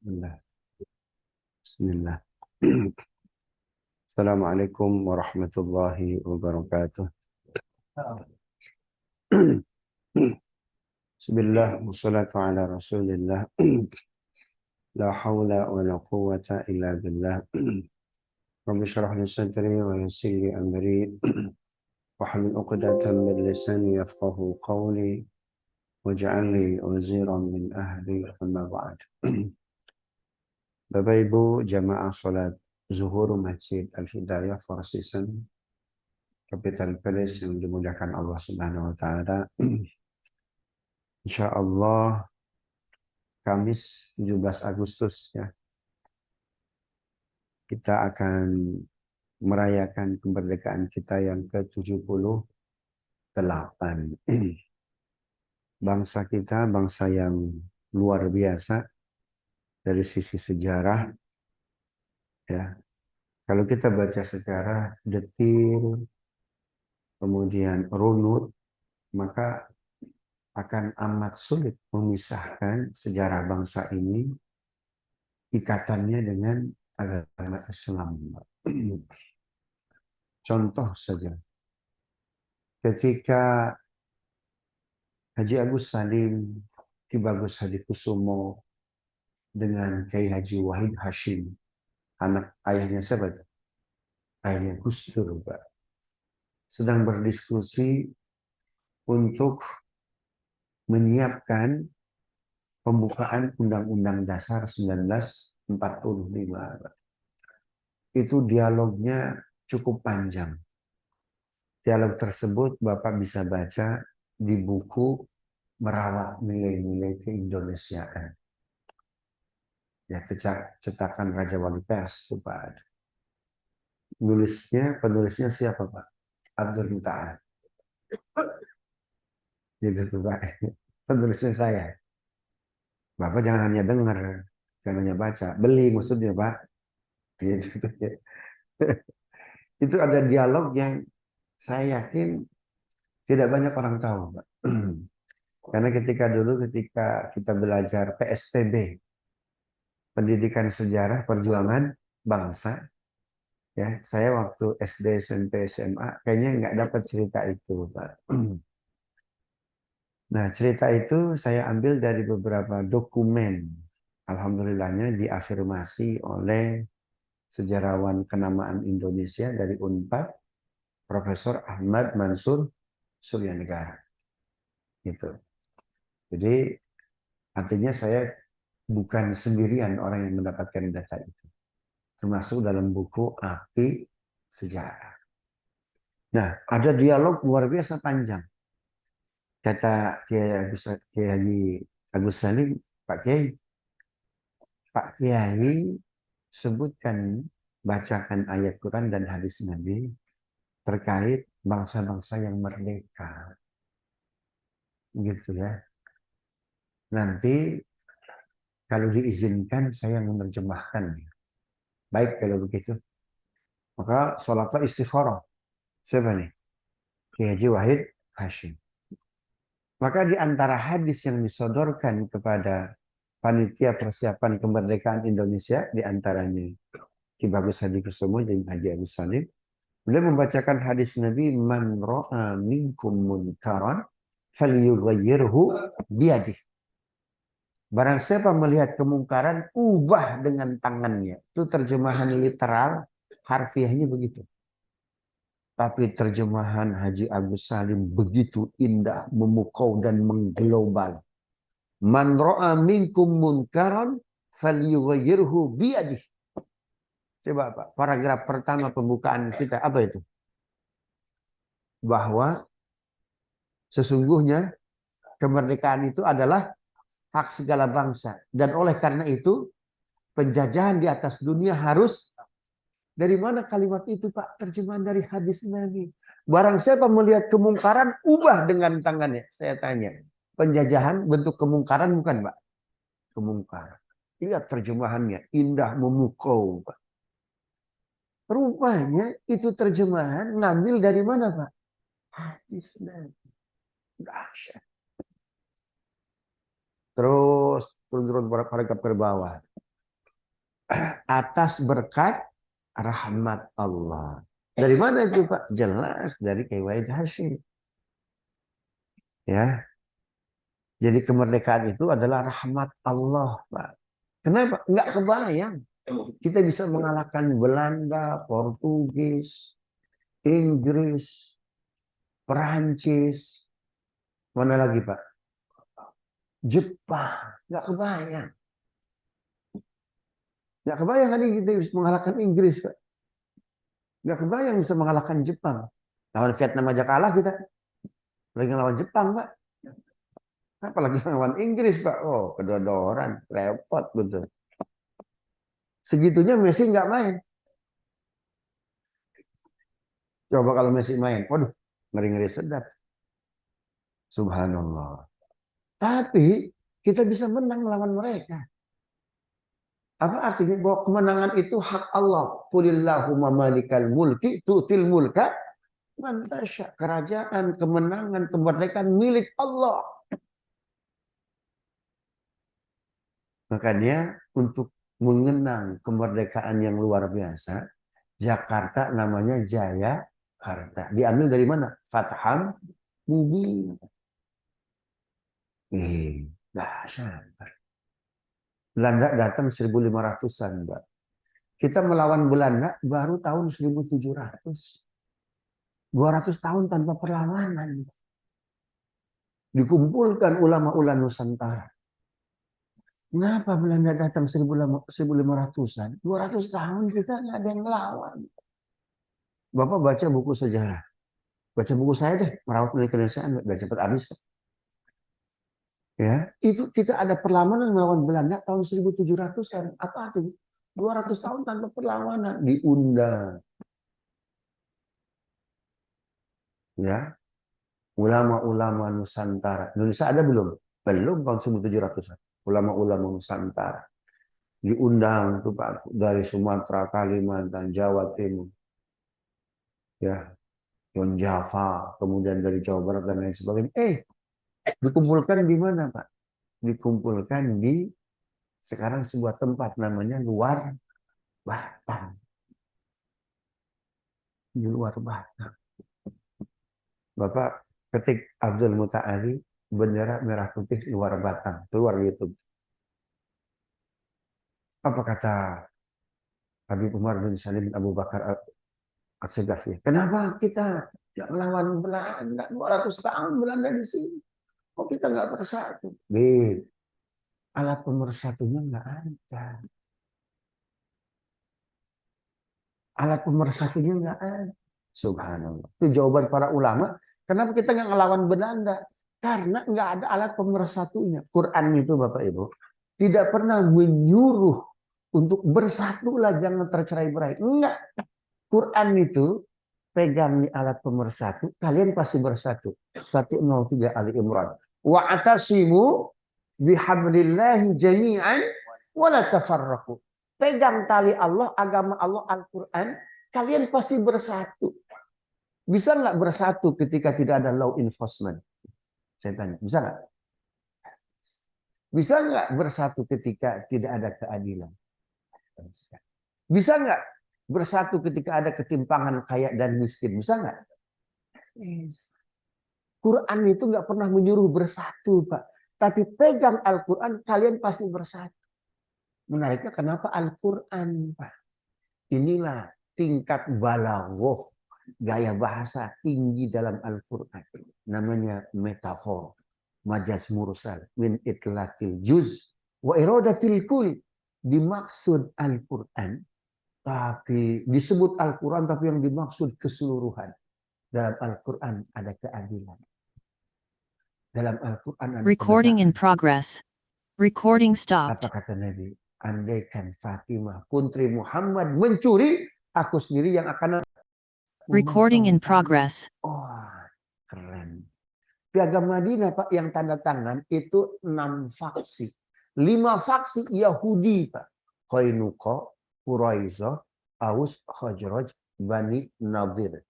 Bismillah. Bismillah. Assalamualaikum warahmatullahi wabarakatuh. Bismillah, wassalatu ala rasulillah. La hawla wa la quwwata illa billah. Rabbi syrah li sadri wa yassir li amri. Wahlul 'uqdatam min lisani yafqahu qawli. Waj'al li waziran min ahli, amma ba'd. Bapak Ibu jamaah salat zuhur Masjid Al-Hidayah Forsison Capital Palace yang dimudahkan Allah Subhanahu wa taala. Insyaallah Kamis 17 Agustus ya, kita akan merayakan kemerdekaan kita yang ke-78. Bangsa kita bangsa yang luar biasa dari sisi sejarah ya. Kalau kita baca sejarah detil kemudian runut, maka akan amat sulit memisahkan sejarah bangsa ini ikatannya dengan agama Islam. Contoh saja, ketika Haji Agus Salim, Ki Bagus Hadikusumo dengan Kiai Haji Wahid Hashim, anak ayahnya siapa? Ayahnya Gus Dur, Pak. Sedang berdiskusi untuk menyiapkan pembukaan Undang-Undang Dasar 1945. Itu dialognya cukup panjang. Dialog tersebut Bapak bisa baca di buku Merawat Nilai-Nilai Keindonesiaan. Ya, cetakan Raja Wali Pers, Pak. Penulisnya siapa, Pak? Abdul Ta'ala. Gitu tuh, Pak. Penulisnya saya. Bapak jangan hanya dengar, jangan hanya baca. Beli maksudnya, Pak. Gitu. Itu ada dialog yang saya yakin tidak banyak orang tahu, Pak. Karena ketika kita belajar PSTB, Pendidikan Sejarah Perjuangan Bangsa, ya, saya waktu SD, SMP, SMA kayaknya nggak dapat cerita itu, Pak. Nah, cerita itu saya ambil dari beberapa dokumen. Alhamdulillahnya diafirmasi oleh sejarawan kenamaan Indonesia dari Unpad, Profesor Ahmad Mansur Suryanegara. Gitu. Jadi artinya saya bukan sendirian orang yang mendapatkan data itu. Termasuk dalam buku Api Sejarah. Nah, ada dialog luar biasa panjang. Kata Kiai Haji Agus Salim, Pak Kiai sebutkan, bacakan ayat Quran dan hadis Nabi terkait bangsa-bangsa yang merdeka. Gitu ya. Nanti kalau diizinkan saya menerjemahkan. Baik kalau begitu. Maka sholatlah istikharah. Siapa nih? Kiai Haji Wahid Hashim. Maka di antara hadis yang disodorkan kepada panitia persiapan kemerdekaan Indonesia, di antaranya Ki Bagus Hadikusumo dan Haji Agus Salim, beliau membacakan hadis Nabi, man ra'a minkum munkaran falyughayyirhu biyadih. Barang siapa melihat kemungkaran, ubah dengan tangannya. Itu terjemahan literal, harfiahnya begitu. Tapi terjemahan Haji Agus Salim begitu indah, memukau dan mengglobal. Man ra'a minkum munkaran falyughayyirhu biyadih. Coba Pak, paragraf pertama pembukaan kita apa itu? Bahwa sesungguhnya kemerdekaan itu adalah hak segala bangsa. Dan oleh karena itu penjajahan di atas dunia harus, dari mana kalimat itu Pak? Terjemahan dari hadis Nabi. Barang siapa melihat kemungkaran, ubah dengan tangannya. Saya tanya, penjajahan bentuk kemungkaran bukan Pak? Kemungkaran. Lihat terjemahannya, indah memukau Pak. Rupanya itu terjemahan ngambil dari mana Pak? Hadis Nabi. Dahsyat. Terus turun paragraf ke bawah. atas berkat rahmat Allah. Dari mana itu Pak? Jelas dari Kiai Hasyim. Ya, jadi kemerdekaan itu adalah rahmat Allah, Pak. Kenapa? Nggak kebayang. Kita bisa mengalahkan Belanda, Portugis, Inggris, Perancis, mana lagi Pak? Jepang. Nggak kebayang. Nggak kebayang kan kita bisa mengalahkan Inggris, Pak. Nggak kebayang bisa mengalahkan Jepang. Lawan Vietnam aja kalah kita. Lagi lawan Jepang, Pak. Apalagi lawan Inggris, Pak. Oh, kedodoran. Repot, betul. Segitunya Messi nggak main. Coba kalau Messi main. Waduh, ngeri-ngeri sedap. Subhanallah. Tapi kita bisa menang melawan mereka. Apa artinya? Bahwa kemenangan itu hak Allah. Qulillahumma malikal mulki tu'til mulka man tasya. Kerajaan, kemenangan, kemerdekaan milik Allah. Makanya untuk mengenang kemerdekaan yang luar biasa, Jakarta namanya Jayakarta. Diambil dari mana? Fatham Mubin. Dahsyat. Belanda datang 1500-an, Mbak. Kita melawan Belanda baru tahun 1700. 200 tahun tanpa perlawanan. Dikumpulkan ulama-ulama Nusantara. Kenapa Belanda datang 1500-an? 200 tahun kita nggak ada yang melawan. Bapak baca buku sejarah. Baca buku saya deh, Merawat Nilai Keindonesiaan, udah cepat habis. Ya, itu kita ada perlawanan melawan Belanda tahun 1700-an. Apa artinya? 200 tahun tanpa perlawanan diundang. Ya, ulama-ulama Nusantara. Indonesia ada belum? Belum tahun 1700-an. Ulama-ulama Nusantara. Diundang tuh Pak dari Sumatera, Kalimantan, Jawa Timur. Ya, Yon Java, kemudian dari Jawa Barat dan lain sebagainya. Dikumpulkan di mana, Pak? Dikumpulkan di sekarang sebuah tempat namanya Luar Batang. Di Luar Batang. Bapak ketik Abdul Muta'ali, bendera merah putih Luar Batang. Keluar YouTube. Apa kata Habib Umar bin Salim bin Abu Bakar As-Segafi? Kenapa kita tidak melawan Belanda? 200 tahun Belanda di sini. Kok kita nggak bersatu? Alat pemersatunya nggak ada. Alat pemersatunya nggak ada. Subhanallah. Itu jawaban para ulama. Kenapa kita nggak ngelawan Belanda? Karena nggak ada alat pemersatunya. Quran itu Bapak Ibu tidak pernah menyuruh untuk bersatulah, jangan tercerai-berai. Enggak. Quran itu pegang nih alat pemersatu, kalian pasti bersatu. 103 Ali Imran. Wa'tasimu bihablillahi jami'an wa la tafarraqu. Pegang tali Allah, agama Allah, Al-Quran, kalian pasti bersatu. Bisa nggak bersatu ketika tidak ada law enforcement? Saya tanya, bisa nggak? Bisa nggak bersatu ketika tidak ada keadilan? Bisa nggak bersatu ketika ada ketimpangan kaya dan miskin? Bisa nggak? Quran itu nggak pernah menyuruh bersatu, Pak. Tapi pegang Al-Quran, kalian pasti bersatu. Menariknya kenapa Al-Quran, Pak? Inilah tingkat balaghah, gaya bahasa tinggi dalam Al-Quran. Namanya metafor, majaz mursal, min itlaqil juz, wa iradatil kul. Dimaksud Al-Quran, tapi disebut Al-Quran, tapi yang dimaksud keseluruhan. Dalam Al-Quran ada keadilan. Dalam Al-Quran ada Recording in kebenaran. progress. Recording Apa stopped. kata Nabi? Andaikan Fatimah, putri Muhammad mencuri, aku sendiri yang akan Recording in memotong tangan. progress. Oh, keren. Piagam Madinah, Pak, yang tanda tangan itu 6 faksi. 5 faksi Yahudi, Pak. Qainuqa, Quraisyah, Aus, Khazraj, Bani Nadir.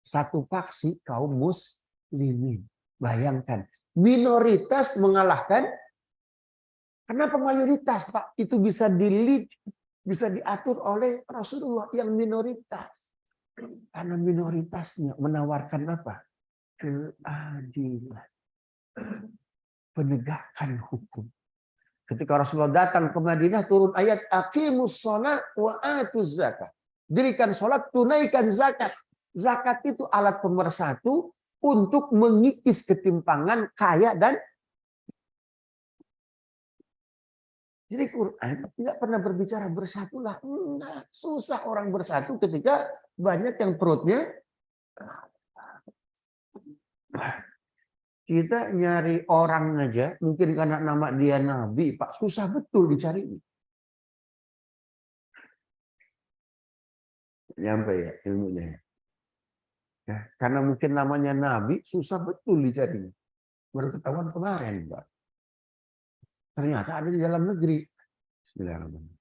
1 faksi kaum muslimin. Bayangkan, minoritas mengalahkan. Kenapa mayoritas, Pak? Itu bisa di-lead bisa diatur oleh Rasulullah yang minoritas. Karena minoritasnya menawarkan apa? Keadilan. Penegakan hukum. Ketika Rasulullah datang ke Madinah, turun ayat aqimus shalah wa atuz zakat. Dirikan sholat, tunaikan zakat. Zakat itu alat pemersatu untuk mengikis ketimpangan kaya dan. Jadi Quran tidak pernah berbicara bersatulah. Enggak. Susah orang bersatu ketika banyak yang perutnya. Kita nyari orang aja, mungkin karena nama dia Nabi, Pak, susah betul dicari. Nyampe ya ilmunya. Ya, karena mungkin namanya Nabi, susah betul dicari. Baru ketahuan kemarin, Pak. Ternyata ada di dalam negeri. Bismillahirrahmanirrahim.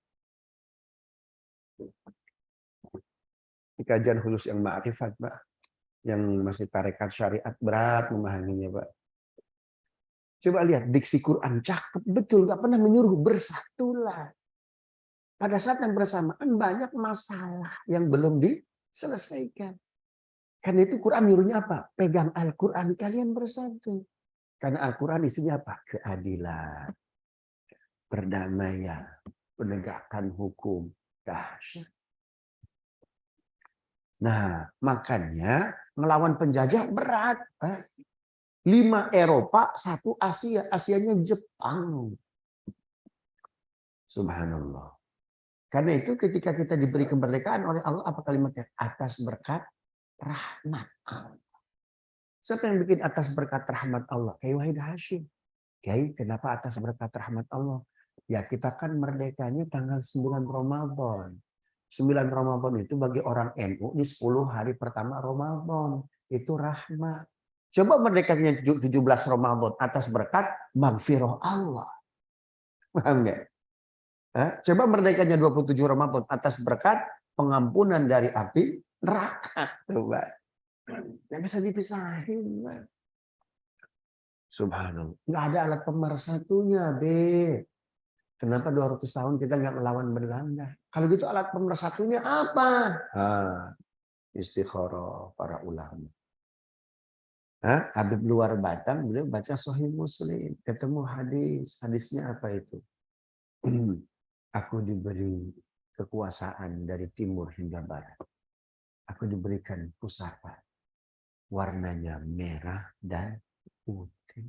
Di kajian khusus yang ma'rifat, Pak. Yang masih tarekat syariat berat memahaminya, Pak. Coba lihat diksi Quran, cakep betul, nggak pernah menyuruh bersatulah. Pada saat yang bersamaan banyak masalah yang belum diselesaikan. Karena itu Quran nyuruhnya apa? Pegang Al-Quran, kalian bersatu. Karena Al-Quran isinya apa? Keadilan, perdamaian, penegakan hukum. Dahsyat. Nah, makanya melawan penjajah berat. 5 Eropa, 1 Asia. Asianya Jepang. Subhanallah. Karena itu ketika kita diberi kemerdekaan oleh Allah, apa kalimatnya? Atas berkat rahmat Allah. Siapa yang bikin atas berkat rahmat Allah? Kiai Wahid Hashim. Kiai, kenapa atas berkat rahmat Allah? Ya kita kan merdekanya tanggal 9 Ramadan. 9 Ramadan itu bagi orang NU di 10 hari pertama Ramadan. Itu rahmat. Coba merdekanya 17 Ramadan atas berkat magfirah Allah. Paham nggak? Coba merdekanya 27 Ramadan atas berkat pengampunan dari api neraka. Coba. Nggak bisa dipisahin. Subhanallah. Nggak ada alat pemersatunya, Be. Kenapa 200 tahun kita nggak melawan Belanda? Kalau gitu alat pemersatunya apa? Istikharah para ulama. Habib luar Batang, beliau baca Sahih Muslim. Ketemu hadis. Hadisnya apa itu? Aku diberi kekuasaan dari timur hingga barat. Aku diberikan pusaka. Warnanya merah dan putih.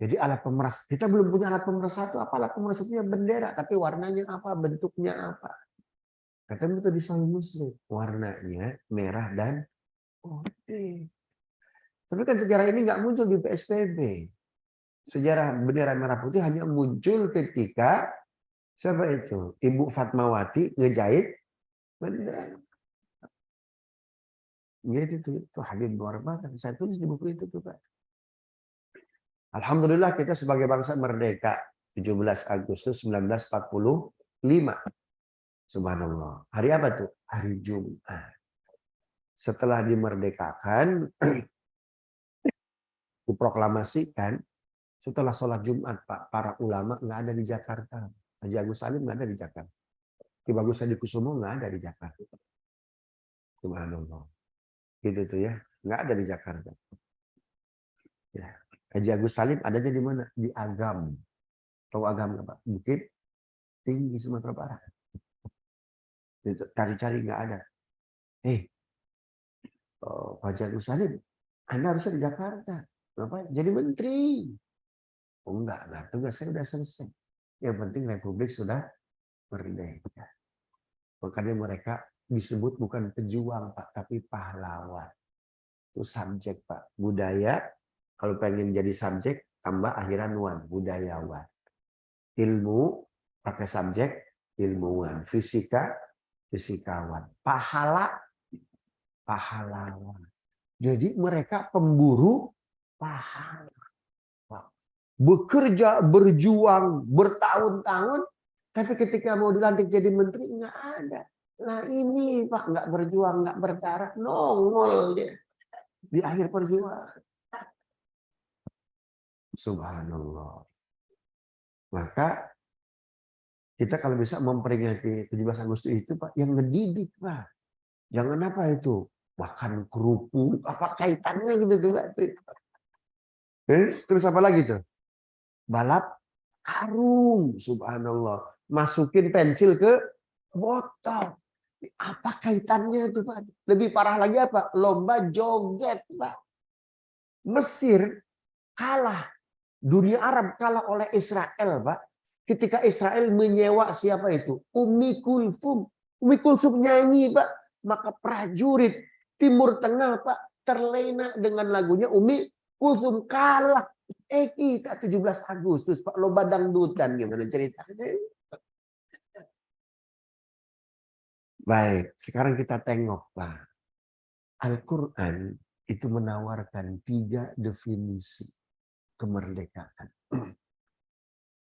Jadi alat pemeras, kita belum punya alat pemersatu. Apa alat pemersatunya? Bendera. Tapi warnanya apa? Bentuknya apa? Katanya itu di Sahih Muslim. Warnanya merah dan putih. Tapi kan sejarah ini nggak muncul di PSBB. Sejarah bendera merah putih hanya muncul ketika siapa itu? Ibu Fatmawati ngejahit bendera. Gitu itu Habib luar Batang. Saya tulis di buku itu tuh, Pak. Alhamdulillah kita sebagai bangsa merdeka 17 Agustus 1945. Subhanallah. Hari apa tuh? Hari Jumat. Setelah dimerdekakan, diproklamasikan, setelah sholat Jumat, Pak, para ulama nggak ada di Jakarta. Haji Agus Salim nggak ada di Jakarta. Ki Bagus Hadikusumo nggak ada di Jakarta. Subhanallah. Gitu tuh ya. Nggak ada di Jakarta. Ya. Haji Agus Salim adanya di mana? Di Agam. Tahu Agam apa? Bukit Tinggi Sumatera Barat. Cari-cari nggak ada. Haji Agus Salim, Anda harusnya di Jakarta. Kenapa? Jadi menteri. Oh enggak lah, tugas saya sudah selesai. Yang penting Republik sudah merdeka. Makanya mereka disebut bukan pejuang, Pak, tapi pahlawan. Itu subjek, Pak. Budaya, kalau pengen jadi subjek, tambah akhiran wan, budayawan. Ilmu, pakai subjek, ilmuwan. Fisika, fisikawan. Pahala, pahlawan. Jadi mereka pemburu pahala. Bekerja, berjuang, bertahun-tahun, tapi ketika mau dilantik jadi menteri, nggak ada. Nah ini Pak, nggak berjuang, nggak berdarah, nongol dia di akhir perjuangan. Subhanallah. Maka Kita kalau bisa memperingati 17 Agustus itu Pak, yang ngedidik Pak. Jangan apa itu, makan kerupuk, apa kaitannya gitu tuh Pak. Terus apa lagi tuh? Balap karung, subhanallah. Masukin pensil ke botol. Apa kaitannya itu Pak? Lebih parah lagi apa? Lomba joget Pak. Mesir kalah. Dunia Arab kalah oleh Israel Pak. Ketika Israel menyewa siapa itu? Umi Kulsum. Umi Kulsum nyanyi Pak. Maka prajurit Timur Tengah Pak terlena dengan lagunya Umi Kulsum, kalah. Kita 17 Agustus Pak, lomba dangdutan, gimana ceritanya? Baik, sekarang kita tengok Pak. Al-Quran itu menawarkan 3 definisi kemerdekaan.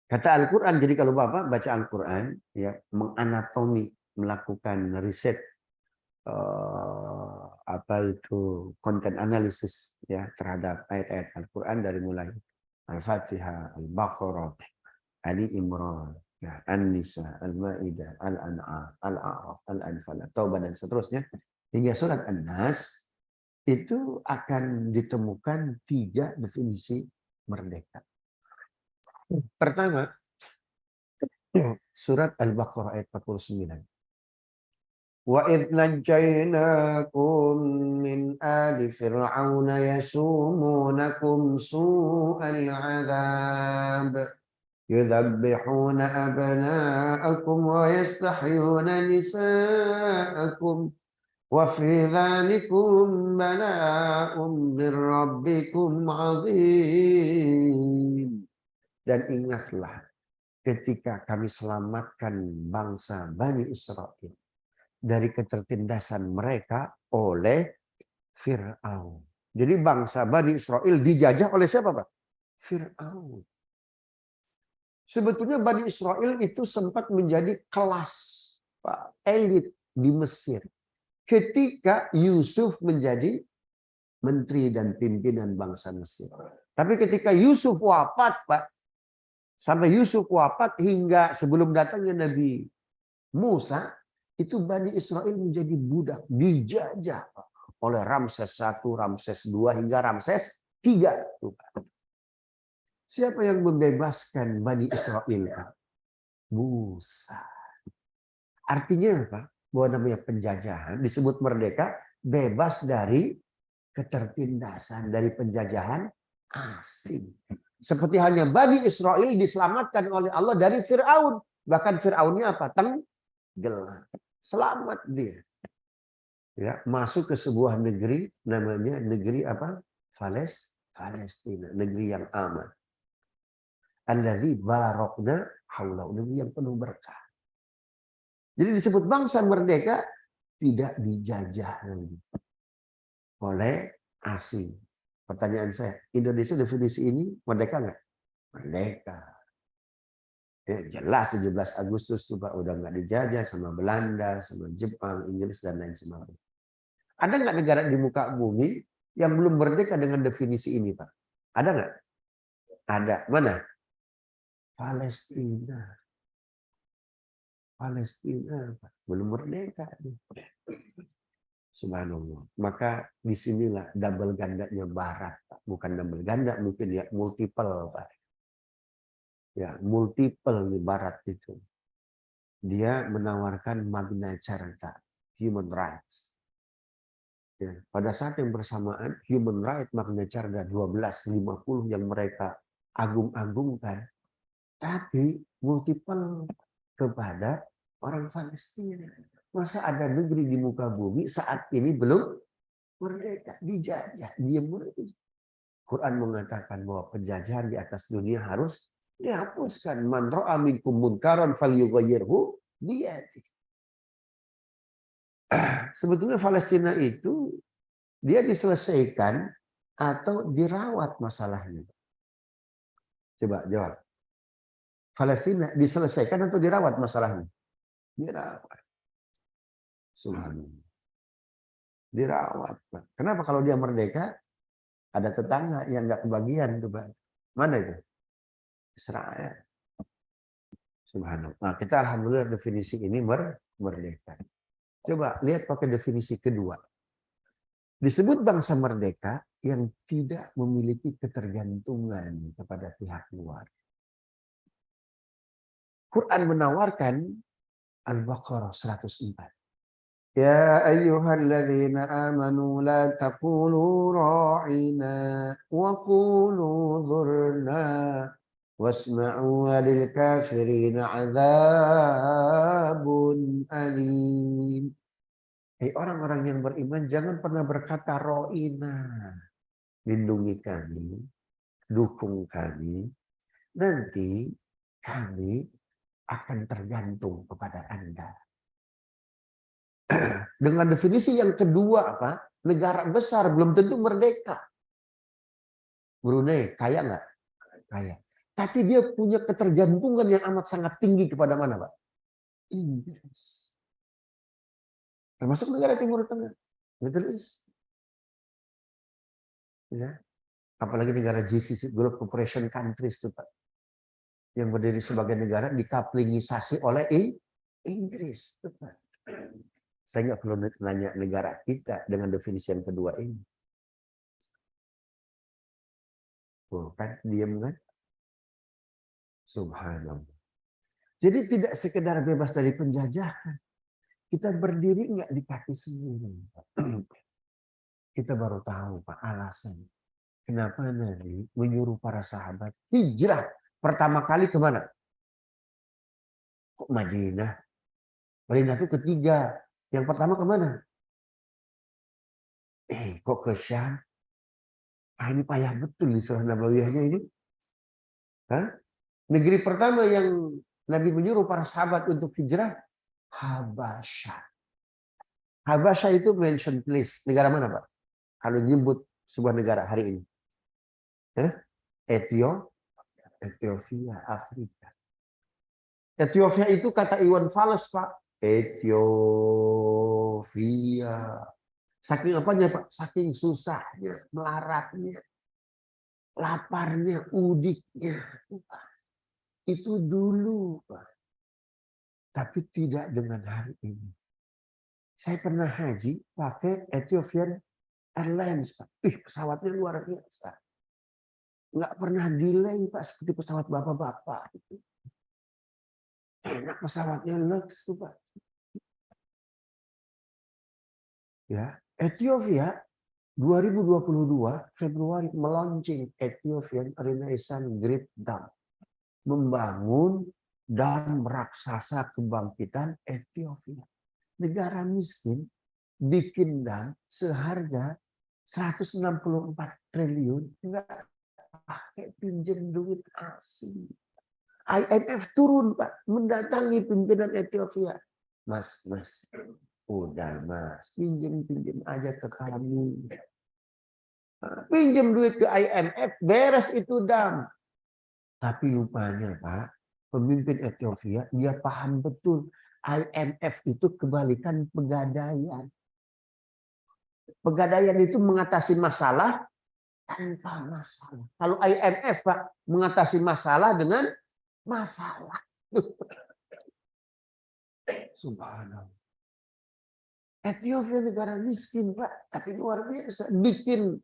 Kata Al-Quran, jadi kalau Bapak baca Al-Quran, ya, menganatomi, melakukan riset, apa itu, konten analisis ya terhadap ayat-ayat Al-Quran dari mulai Al-Fatihah, Al-Baqarah, Ali Imran, ya, An-Nisa, Al-Maidah, Al-An'am, Al-A'raf, Al-Anfal, Taubah dan seterusnya hingga surat An-Nas, itu akan ditemukan 3 definisi merdeka. Pertama, surat Al-Baqarah ayat 49. Wa idh najjaynakum min ali fir'aun yasumunakum su'al 'adzab yudhabbihuna abna'akum wa yastahyuna nisa'akum wa fi dzalikum bala'un min rabbikum 'adzim. Dan ingatlah ketika kami selamatkan bangsa Bani Israel dari ketertindasan mereka oleh Fir'aun. Jadi bangsa Bani Israel dijajah oleh siapa Pak? Fir'aun. Sebetulnya Bani Israel itu sempat menjadi kelas Pak, elit di Mesir. Ketika Yusuf menjadi menteri dan pimpinan bangsa Mesir. Tapi ketika Yusuf wafat Pak, sampai Yusuf wafat hingga sebelum datangnya Nabi Musa, itu Bani Israel menjadi budak, dijajah oleh Ramses I, Ramses II, hingga Ramses III. Siapa yang membebaskan Bani Israel? Musa. Artinya apa? Bahwa namanya penjajahan disebut merdeka, bebas dari ketertindasan, dari penjajahan asing. Seperti hanya Bani Israel diselamatkan oleh Allah dari Fir'aun. Bahkan Fir'aunnya apa? Tenggelam. Selamat dia. Ya, masuk ke sebuah negeri, namanya negeri apa? Palestina, negeri yang aman. Allazi barakna haulahu, negeri yang penuh berkah. Jadi disebut bangsa merdeka tidak dijajah lagi oleh asing. Pertanyaan saya, Indonesia definisi ini merdeka nggak? Merdeka. Ya, jelas 17 Agustus coba udah nggak dijajah sama Belanda, sama Jepang, Inggris dan lain sebagainya. Ada nggak negara di muka bumi yang belum merdeka dengan definisi ini, Pak? Ada nggak? Ada. Mana? Palestina. Palestina, Pak. Belum merdeka. Subhanallah. Maka disinilah double gandanya Barat, Pak. Bukan double ganda, mungkin ya multiple, Pak. Ya, multiple di Barat itu. Dia menawarkan Magna Carta, human rights. Ya, pada saat yang bersamaan, human rights Magna Carta 1250 yang mereka agung-agungkan, tapi multiple kepada orang Palestina. Masa ada negeri di muka bumi saat ini belum merdeka, dijajah, diam merdeka. Quran mengatakan bahwa penjajahan di atas dunia harus dihapuskan. Man ra'a minkum munkaran falyughayyirhu biyadihi. Sebetulnya Palestina itu dia diselesaikan atau dirawat masalahnya. Coba jawab. Palestina diselesaikan atau dirawat masalahnya? Dirawat. Subhanallah. Dirawat. Kenapa kalau dia merdeka ada tetangga yang nggak kebagian tuh, Pak? Mana itu? Israel. Subhanallah. Nah, kita alhamdulillah definisi ini merdeka. Coba lihat pakai definisi kedua. Disebut bangsa merdeka yang tidak memiliki ketergantungan kepada pihak luar. Quran menawarkan Al-Baqarah 104. Ya ayyuhalladzina amanu la taqulu ra'ina wa qulu dhurna wasma'u walil kafirina 'adzabun alim. Hei orang-orang yang beriman, jangan pernah berkata ro'ina. Lindungi kami, dukung kami. Nanti kami akan tergantung kepada Anda. Dengan definisi yang kedua apa? Negara besar belum tentu merdeka. Brunei kaya nggak? Kaya. Tapi dia punya ketergantungan yang amat sangat tinggi kepada mana, Pak? Inggris. Termasuk negara Timur Tengah, Middle East. Ya. Apalagi negara GCC, Gulf Cooperation Countries, Pak. Yang berdiri sebagai negara dikaplingisasi oleh Inggris. Pak. Saya nggak perlu nanya negara kita dengan definisi yang kedua ini. Bukan, diam kan? Subhanallah. Jadi tidak sekedar bebas dari penjajahan. Kita berdiri nggak di kaki sendiri. Kita baru tahu Pak alasan. Kenapa Nabi menyuruh para sahabat hijrah pertama kali kemana? Kok Madinah? Madinah itu ketiga. Yang pertama kemana? Kok ke Syam? Ini payah betul di surah Nabawiyahnya ini. Hah? Negeri pertama yang Nabi menyuruh para sahabat untuk hijrah, Habasyah. Habasyah itu mention place. Negara mana, Pak? Kalau nyebut sebuah negara hari ini. Ethiopia, Afrika. Ethiopia itu kata Iwan Fals, Pak. Ethiopia. Saking apanya, Pak? Saking susahnya, melaratnya, laparnya, udiknya. Itu dulu, Pak. Tapi tidak dengan hari ini. Saya pernah haji pakai Ethiopian Airlines, Pak. Pesawatnya luar biasa. Nggak pernah delay, Pak, seperti pesawat bapak-bapak. Enak pesawatnya, lux tuh, Pak. Ya, Ethiopia 2022 Februari meluncing Ethiopian Renaissance Great Dam. Membangun dam raksasa kebangkitan Ethiopia. Negara miskin bikin dam seharga 164 triliun enggak pakai pinjam duit asing. IMF turun, Pak, mendatangi pimpinan Ethiopia. Mas, udah Mas, pinjam aja ke kami. Pinjam duit ke IMF, beres itu dam. Tapi lupanya, Pak, pemimpin Ethiopia, dia paham betul IMF itu kebalikan pegadaian. Pegadaian itu mengatasi masalah tanpa masalah. Kalau IMF, Pak, mengatasi masalah dengan masalah. Subhanallah. Ethiopia negara miskin, Pak, tapi luar biasa. Bikin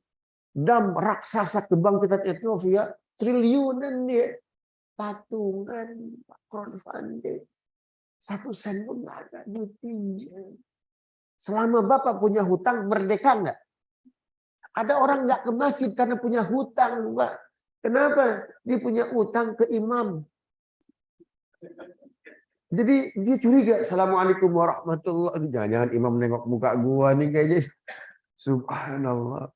dam raksasa kebangkitan Ethiopia, triliunan dia. Patungan, crowdfunding. 1 sen pun nggak ada duit pinjam. Selama Bapak punya hutang, merdeka nggak? Ada orang nggak ke masjid karena punya hutang, Pak. Kenapa? Dia punya hutang ke imam. Jadi dia curiga. Assalamualaikum warahmatullahi wabarakatuh. Jangan-jangan imam nengok muka gua nih kayaknya. Subhanallah.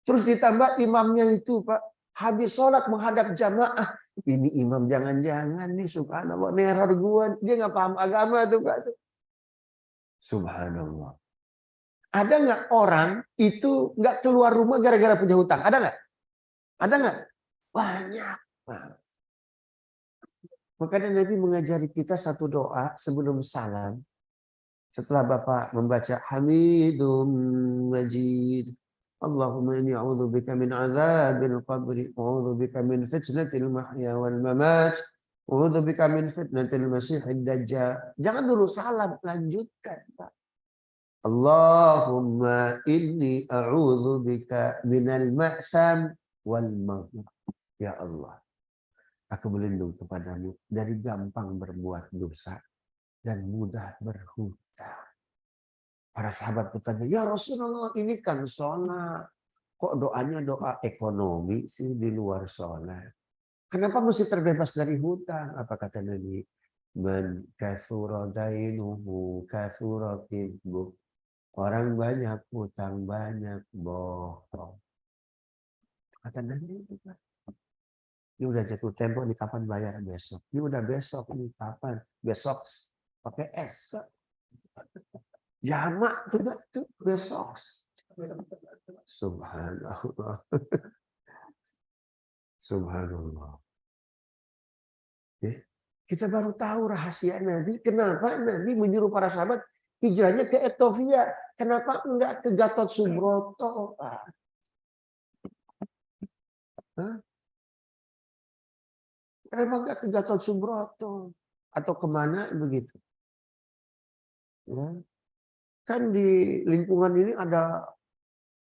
Terus ditambah imamnya itu, Pak, habis sholat menghadap jamaah. Ini imam jangan-jangan nih, subhanallah, neror gua. Dia nggak paham agama tuh, Pak. Subhanallah. Ada nggak orang itu nggak keluar rumah gara-gara punya hutang? Ada nggak? Ada nggak? Banyak, Pak. Makanya Nabi mengajari kita satu doa sebelum salam. Setelah Bapak membaca Hamidum Majid. Allahumma inni a'udzubika min azabil qabri wa a'udzubika min fitnatil mahya wal mamat A'udzubika min fitnatil masiihid dajjal. Jangan dulu salam, lanjutkan, Pak. Allahumma inni a'udzubika minal ma'sam wal maghrib. Ya Allah, aku berlindung kepadamu dari gampang berbuat dosa dan mudah berhutang. Para sahabat bertanya, ya Rasulullah, ini kan sholat. Kok doanya doa ekonomi sih di luar sholat? Kenapa mesti terbebas dari hutang? Apa kata Nabi? Man kathura dainuhu kathura kidbu. Orang banyak, hutang banyak, bohong. Kata Nabi itu kan. Ini udah jatuh tempo, ini kapan bayar besok? Ini udah besok, ini kapan? Besok pakai S. Jamak tuh besok. Subhanallah. Subhanallah. Kita baru tahu rahasia Nabi. Kenapa Nabi menyuruh para sahabat hijrahnya ke Ethiopia? Kenapa enggak ke Gatot Subroto? Kenapa enggak ke Gatot Subroto? Atau kemana begitu? Ya. Kan di lingkungan ini ada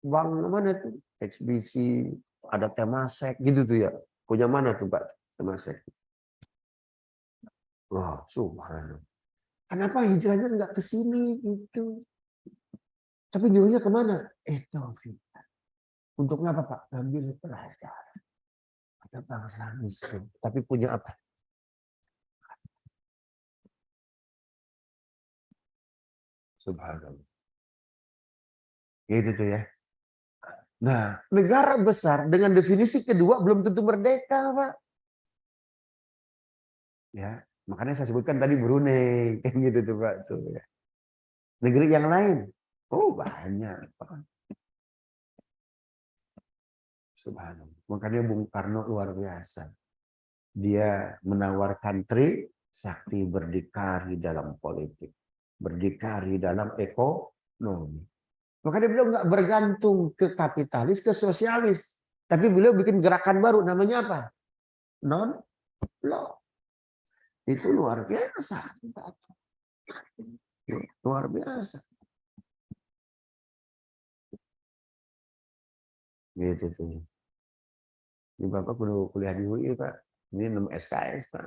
bank mana tuh? HSBC, ada Temasek gitu tuh ya. Punya mana tuh Pak Temasek? Wah, subhanallah. Kenapa hijrahnya enggak ke sini gitu? Tapi nyuruhnya kemana? Ethiopia. Untuk apa Pak? Ambil pelajaran. Ada bangsa miskin. Tapi punya apa? Subhanallah. Gitu tuh ya. Nah, negara besar dengan definisi kedua belum tentu merdeka, Pak. Ya, makanya saya sebutkan tadi Brunei, kayak gitu tuh Pak. Tuh, ya. Negeri yang lain, oh banyak, Pak. Subhanallah. Makanya Bung Karno luar biasa. Dia menawarkan sakti berdikari dalam politik, berdikari dalam ekonomi. Makanya beliau nggak bergantung ke kapitalis, ke sosialis. Tapi beliau bikin gerakan baru, namanya apa? Non-law. Itu luar biasa. Luar biasa. Gitu tuh. Ini Bapak kudu kuliah di UI, Pak. Ini 6 SKS, Pak.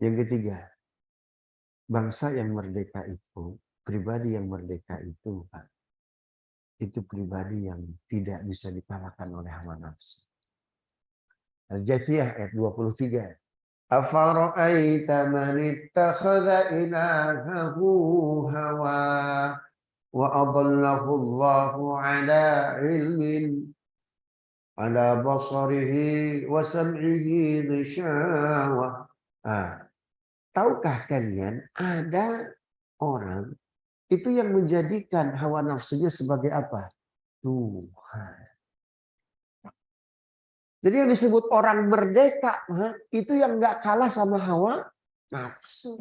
Yang ketiga, bangsa yang merdeka itu, pribadi yang merdeka itu, Pak, itu pribadi yang tidak bisa dikalahkan oleh hawa nafsu. Al-Jathiyah ayat 23. Afara'aita man ittakhadha ilahahu hawa wa adallahu Allahu ala ilmin ala basarihi wa sam'ihi ghishawa. Tahukah kalian ada orang itu yang menjadikan hawa nafsunya sebagai apa? Tuhan. Jadi yang disebut orang merdeka itu yang nggak kalah sama hawa nafsu.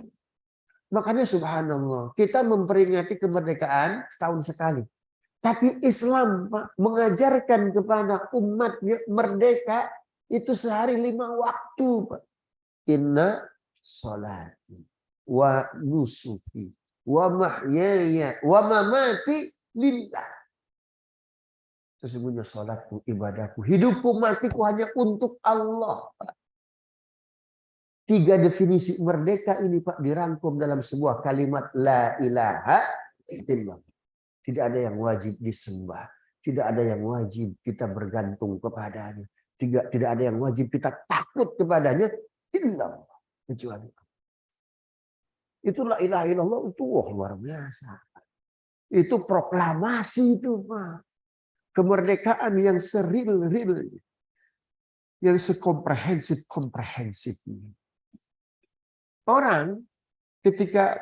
Makanya subhanallah, kita memperingati kemerdekaan setahun sekali. Tapi Islam Pak, mengajarkan kepada umatnya merdeka itu sehari 5 waktu. Pak. Inna sholati wa nusuki wa mahyaya wa mamati lillah. Sesungguhnya sholatku, ibadahku, hidupku, matiku hanya untuk Allah. 3 definisi merdeka ini Pak dirangkum dalam sebuah kalimat la ilaha illallah. Tidak ada yang wajib disembah. Tidak ada yang wajib kita bergantung kepadanya. Tidak ada yang wajib kita takut kepadanya. Illallah. Kecuali itu la ilaha illallah itu luar biasa. Itu proklamasi itu Pak. Kemerdekaan yang seril. Yang sekomprehensif. Orang ketika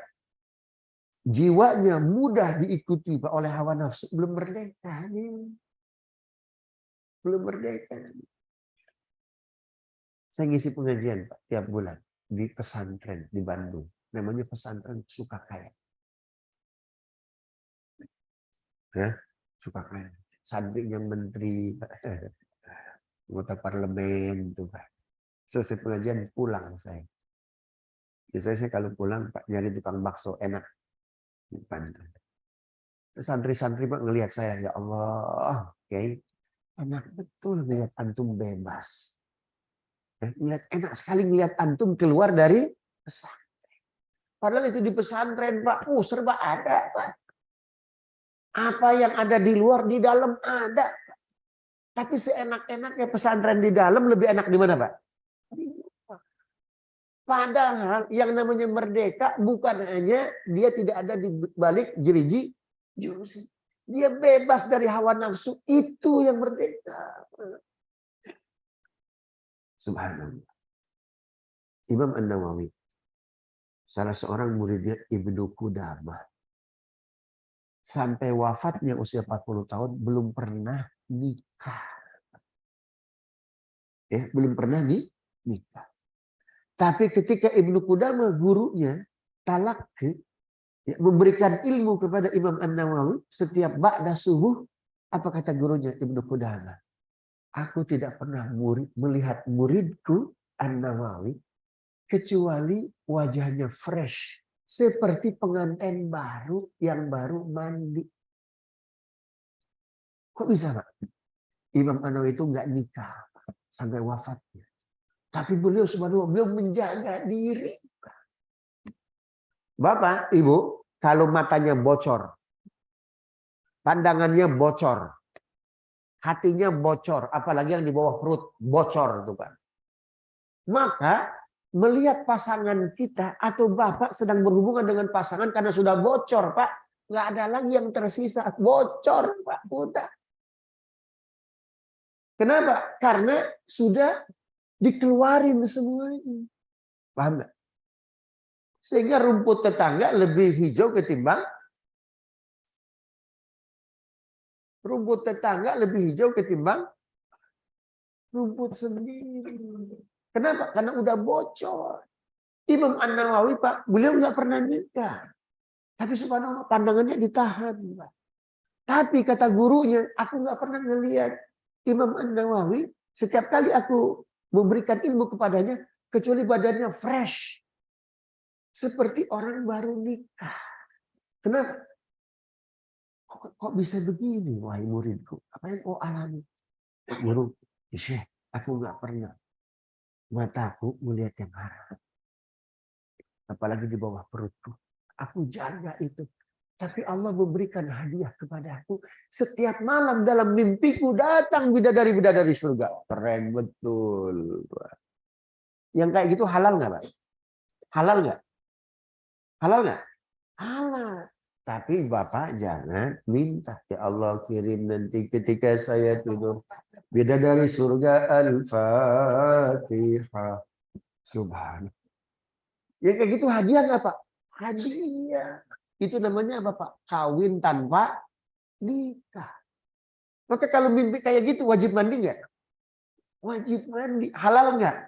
jiwanya mudah diikuti oleh hawa nafsu, belum merdeka. Belum merdeka. Saya ngisi pengajian Pak tiap bulan di pesantren di Bandung. Namanya pesantren Sukakaya. Ya, Sukakaya. Santri yang menteri, anggota parlemen itu Pak. Selesai pengajian pulang saya. Biasanya saya kalau pulang Pak nyari tukang bakso enak di pantai. Santri-santri Pak ngelihat saya, ya Allah, Kiai, enak betul melihat antum bebas. Melihat enak sekali melihat antum keluar dari pesantren. Padahal itu di pesantren Pak, serba ada Pak. Apa yang ada di luar di dalam ada. Tapi seenak-enaknya pesantren di dalam lebih enak di mana Pak? Di luar. Padahal yang namanya merdeka bukan hanya dia tidak ada di balik jeriji jurus. Dia bebas dari hawa nafsu. Itu yang merdeka. Subhanallah. Imam An-Nawawi. Salah seorang muridnya Ibnu Qudamah. Sampai wafatnya usia 40 tahun belum pernah nikah. Ya, belum pernah nikah. Tapi ketika Ibnu Qudamah gurunya talaqi, ya, memberikan ilmu kepada Imam An-Nawawi setiap ba'da subuh, apa kata gurunya Ibnu Qudamah? Aku tidak pernah melihat muridku An-Nawawi kecuali wajahnya fresh, seperti pengantin baru yang baru mandi. Kok bisa Pak? Imam An-Nawawi itu nggak nikah sampai wafatnya. Tapi beliau subhanallah, beliau menjaga diri. Bapak, Ibu, kalau matanya bocor, pandangannya bocor, hatinya bocor, apalagi yang di bawah perut bocor itu Pak. Maka melihat pasangan kita atau Bapak sedang berhubungan dengan pasangan karena sudah bocor Pak, nggak ada lagi yang tersisa, bocor Pak, udah. Kenapa? Karena sudah dikeluarin semuanya. Paham nggak? Sehingga rumput tetangga lebih hijau ketimbang rumput rumput sendiri. Kenapa? Karena udah bocor. Imam An-Nawawi Pak, beliau nggak pernah nikah. Tapi subhanallah pandangannya ditahan Pak. Tapi kata gurunya, aku nggak pernah ngelihat Imam An-Nawawi setiap kali aku memberikan ilmu kepadanya, kecuali badannya fresh. Seperti orang baru nikah. Kenapa? Kok bisa begini, wahai muridku? Apa yang kau alami? Guru, Syekh, aku nggak pernah. Mataku melihat yang haram. Apalagi di bawah perutku. Aku jaga itu. Tapi Allah memberikan hadiah kepadaku. Setiap malam dalam mimpiku datang bidadari-bidadari surga. Keren betul. Yang kayak gitu halal nggak Pak? Halal nggak? Halal nggak? Halal. Tapi Bapak jangan minta. Ya Allah kirim nanti ketika saya tidur. Bidadari surga Al-Fatihah. Subhanallah. Ya kayak gitu hadiah nggak Pak? Hadiah. Itu namanya apa Pak? Kawin tanpa nikah. Maka kalau mimpi kayak gitu wajib mandi nggak? Wajib mandi. Halal nggak?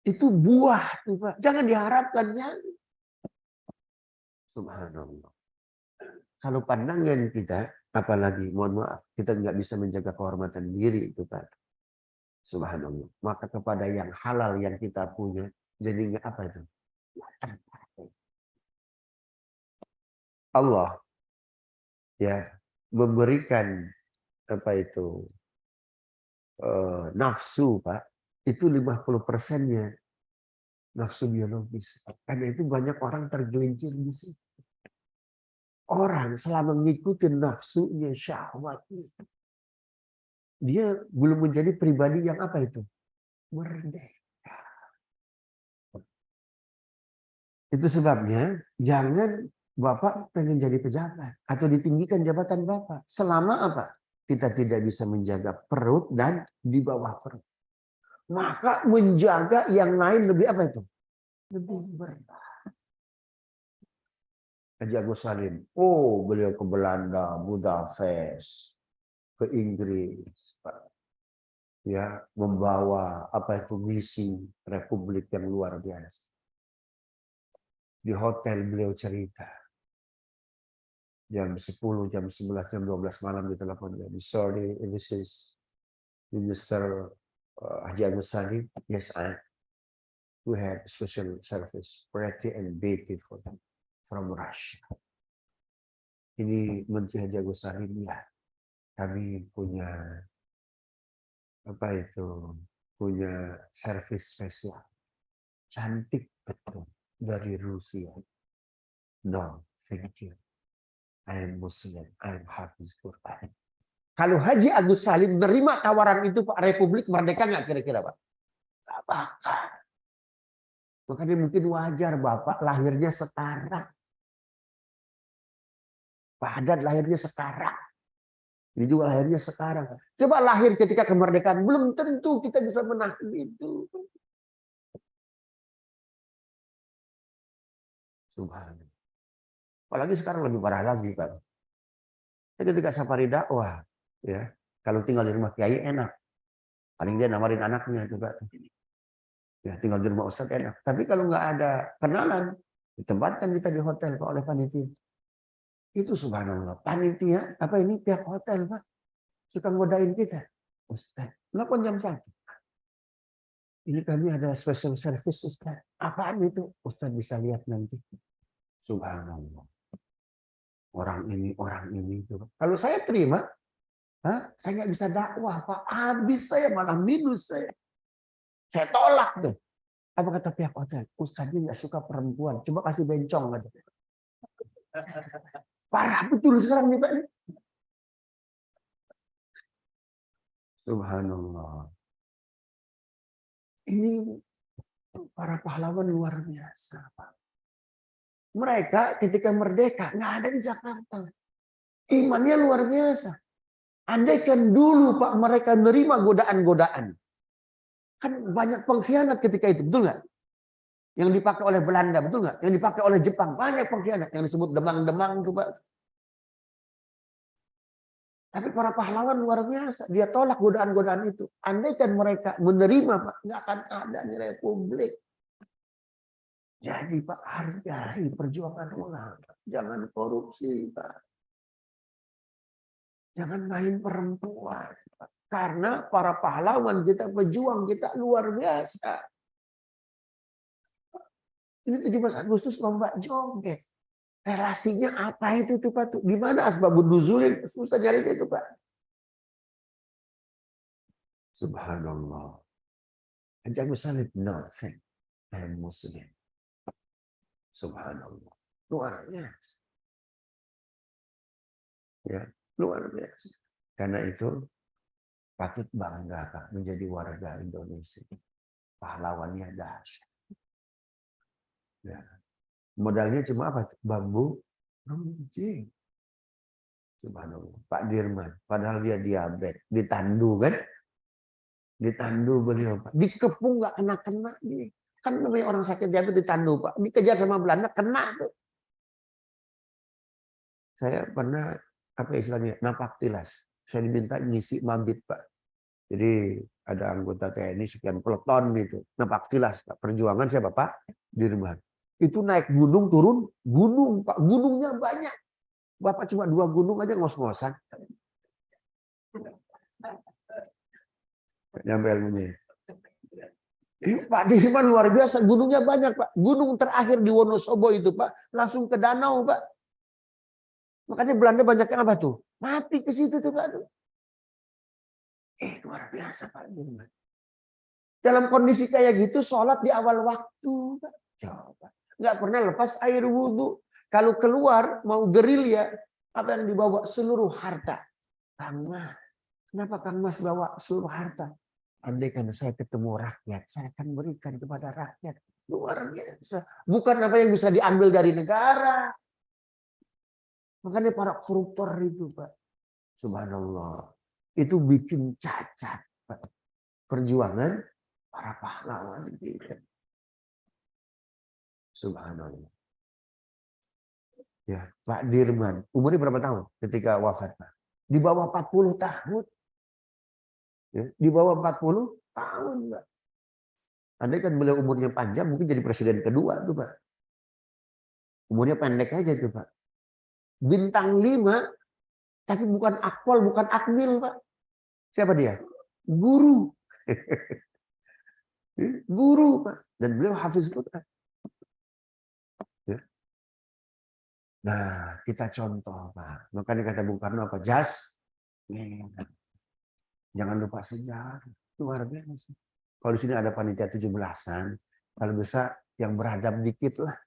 Itu buah tuh Pak. Jangan diharapkan ya. Subhanallah. Kalau pandangan kita, apalagi mohon maaf, kita nggak bisa menjaga kehormatan diri itu Pak. Subhanallah. Maka kepada yang halal yang kita punya, jadi nggak apa itu? Allah ya memberikan apa itu nafsu Pak, itu 50%-nya nafsu biologis. Karena itu banyak orang tergelincir di situ. Orang selama mengikuti nafsunya, syahwatnya, dia belum menjadi pribadi yang apa itu? Merdeka. Itu sebabnya jangan Bapak pengen jadi pejabat atau ditinggikan jabatan Bapak. Selama apa? Kita tidak bisa menjaga perut dan di bawah perut. Maka menjaga yang lain lebih apa itu? Lebih berat. Haji Agus Salim. Oh, beliau ke Belanda, Budapest, ke Inggris, Pak. Ya, membawa apa itu misi Republik yang luar biasa. Di hotel beliau cerita. Jam 10, jam 11, jam 12 malam ditelepon. Sorry, this is Minister Haji Agus Salim, yes, we had special service, pretty and beautiful from Russia. Ini Menteri Haji Agus Salim, ya, kami punya apa itu, punya servis spesial, cantik betul dari Rusia. No, thank you. I am Muslim, I am Hafiz Quran. Kalau Haji Agus Salim menerima tawaran itu, Pak, Republik merdeka nggak kira-kira, Pak? Nggak bakal. Makanya mungkin wajar Bapak lahirnya sekarang. Pak Haddad lahirnya sekarang. Ini juga lahirnya sekarang. Coba lahir ketika kemerdekaan, belum tentu kita bisa menahan itu. Subhanallah. Apalagi sekarang lebih parah lagi, Pak. Ketika safari dakwah, ya, kalau tinggal di rumah kiai enak. Paling dia nawarin anaknya itu, Pak. Ya, tinggal di rumah Ustadz enak. Tapi kalau nggak ada kenalan, ditempatkan kita di hotel, Pak, oleh panitia. Itu subhanallah. Panitia, apa ini pihak hotel, Pak. Suka ngodain kita. Ustadz, nelfon jam 1. Ini kami ada special service, Ustadz. Apaan itu? Ustadz bisa lihat nanti. Subhanallah. Orang ini. Kalau saya terima, saya nggak bisa dakwah, Pak. Habis saya, malah minus saya. Saya tolak tuh. Apa kata pihak hotel? Ustadznya nggak suka perempuan. Coba kasih bencong. Parah betul sekarang nih, Pak. Subhanallah. Ini para pahlawan luar biasa, Pak. Mereka ketika merdeka nggak ada di Jakarta. Imannya luar biasa. Andaikan dulu, Pak, mereka menerima godaan-godaan. Kan banyak pengkhianat ketika itu, betul nggak? Yang dipakai oleh Belanda, betul nggak? Yang dipakai oleh Jepang, banyak pengkhianat. Yang disebut demang-demang itu, Pak. Tapi para pahlawan luar biasa. Dia tolak godaan-godaan itu. Andaikan mereka menerima, Pak, nggak akan ada nih republik. Jadi, Pak, hargai perjuangan ulama. Jangan korupsi, Pak. Jangan main perempuan, Pak. Karena para pahlawan kita, pejuang kita luar biasa. Ini 17 Agustus lomba joget. Relasinya apa itu tuh, Pak? Di mana asbabun nuzulin? Susah nyarinya itu, Pak. Subhanallah. Haji Salim, nothing. I am Muslim. Subhanallah. Luar biasa. Ya, luar biasa. Karena itu patut bangga, Pak, menjadi warga Indonesia. Pahlawannya dahsyat. Ya. Modalnya cuma apa? Bambu runcing. Subhanallah. Pak Dirman, padahal dia diabetes, ditandu kan? Ditandu beliau, Pak. Dikepung nggak kena dia. Kan namanya orang sakit diabetes ditandu, Pak. Dikejar sama Belanda kena tuh. Saya pernah apa istilahnya? Napak tilas. Saya diminta ngisi mabit, Pak. Jadi ada anggota TNI sekian peleton gitu. Napak tilas, Pak. Perjuangan siapa, Pak Dirman. Itu naik gunung, turun gunung, Pak. Gunungnya banyak. Bapak cuma 2 gunung aja ngos-ngosan. Nyampe ilmunya. Pak Dirman luar biasa. Gunungnya banyak, Pak. Gunung terakhir di Wonosobo itu, Pak. Langsung ke danau, Pak. Makanya Belanda banyak yang apa tuh? Mati ke situ tuh, Pak. Luar biasa, Pak Dirman. Dalam kondisi kayak gitu, sholat di awal waktu, Pak. Coba. Nggak pernah lepas air wudhu. Kalau keluar, mau gerilya, apa yang dibawa? Seluruh harta. Kang Mas, kenapa Kang Mas bawa seluruh harta? Andaikan saya ketemu rakyat, saya akan berikan kepada rakyat. Luar biasa. Bukan apa yang bisa diambil dari negara. Makanya para koruptor itu, Pak. Subhanallah. Itu bikin cacat, Pak. Perjuangan para pahlawan kita. Subhanallah. Ya, Pak Dirman, umurnya berapa tahun ketika wafat, Pak? Di bawah 40 tahun. Ya, di bawah 40 tahun, Pak. Andai kan beliau umurnya panjang, mungkin jadi presiden kedua tuh, Pak. Umurnya pendek aja tuh, Pak. Bintang 5, tapi bukan Akpol, bukan Akmil, Pak. Siapa dia? Guru. Guru, Pak. Dan beliau hafiz Quran. Ya. Nah, kita contoh, Pak. Makanya kata Bung Karno apa? Jangan lupa sejarah. Luar biasa. Kalau di sini ada panitia 17-an, kalau bisa yang beradab dikit lah.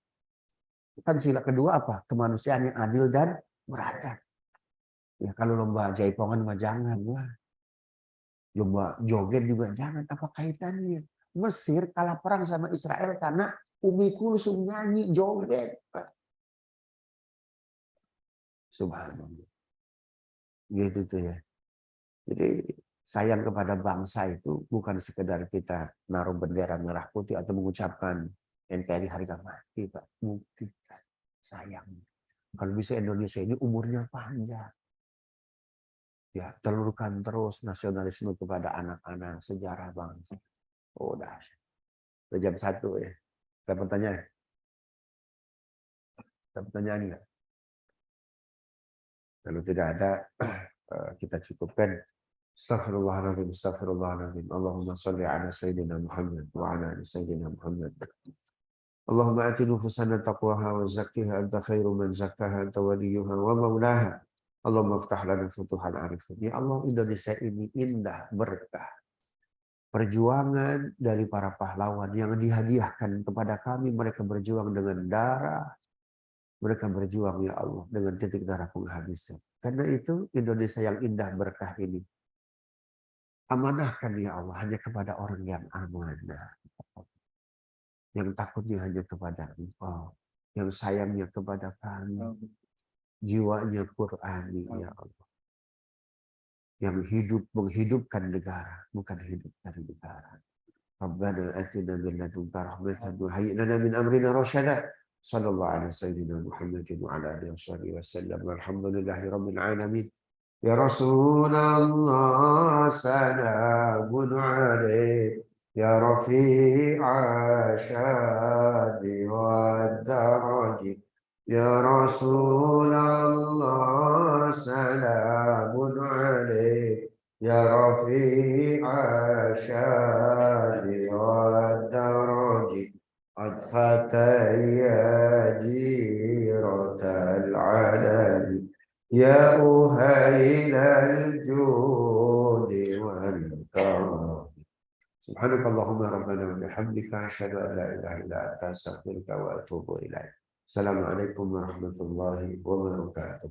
Kan sila kedua apa? Kemanusiaan yang adil dan beradab. Ya, kalau lomba jaipongan mah jangan lah. Lomba joget juga jangan. Apa kaitannya? Mesir kalah perang sama Israel karena Umi Kulsum nyanyi joget. Subhanallah. Gitu tuh ya. Jadi sayang kepada bangsa itu bukan sekedar kita naruh bendera merah putih atau mengucapkan NKRI harga mati, Pak. Buktikan. Sayang. Kalau bisa Indonesia ini umurnya panjang. Ya, telurkan terus nasionalisme kepada anak-anak sejarah bangsa. Oh, dahsyat. Udah jam 1 ya. Ada pertanyaan? Ada pertanyaan enggak? Kalau tidak ada, kita cukupkan. Astaghfirullahaladzim, astaghfirullahaladzim. Allahumma salli ala Sayyidina Muhammad wa ala ali Sayyidina Muhammad. Allahumma ati nufusana taqwaha wa zakkiha anta khairu man zakkaha anta waliyuha wa maulaha. Allahumma aftah lana futuhal arifin. Ya Allah, Indonesia ini indah, berkah. Perjuangan dari para pahlawan yang dihadiahkan kepada kami. Mereka berjuang dengan darah. Mereka berjuang, ya Allah, dengan titik darah penghabisan. Karena itu Indonesia yang indah berkah ini amanahkan ya Allah hanya kepada orang yang amanah. Yang takutnya hanya kepada Engkau. Yang sayangnya kepada kami. Jiwanya Qur'ani ya Allah. Yang hidup menghidupkan negara. Bukan hidup dari negara. Rabbana atina min ladunka rahmatan wa hayyi lana min amrina rasyada. Sallallahu alaihi sayyidina Muhammadin wa ala alihi wasallam. Walhamdulillahi rabbil alamin. Ya Rasulullah salamun alaik. Ya Rafi'a syadi wa daraji. Ya Rasulullah salamun alaik. Ya Rafi'a syadi wa daraji. عطفة يا جيرة العالم يا أهيل الجود والكرم سبحانك اللهم ربنا وبحمدك أشهد أن لا إله إلا أنت أستغفرك وأتوب إليك السلام عليكم ورحمة الله وبركاته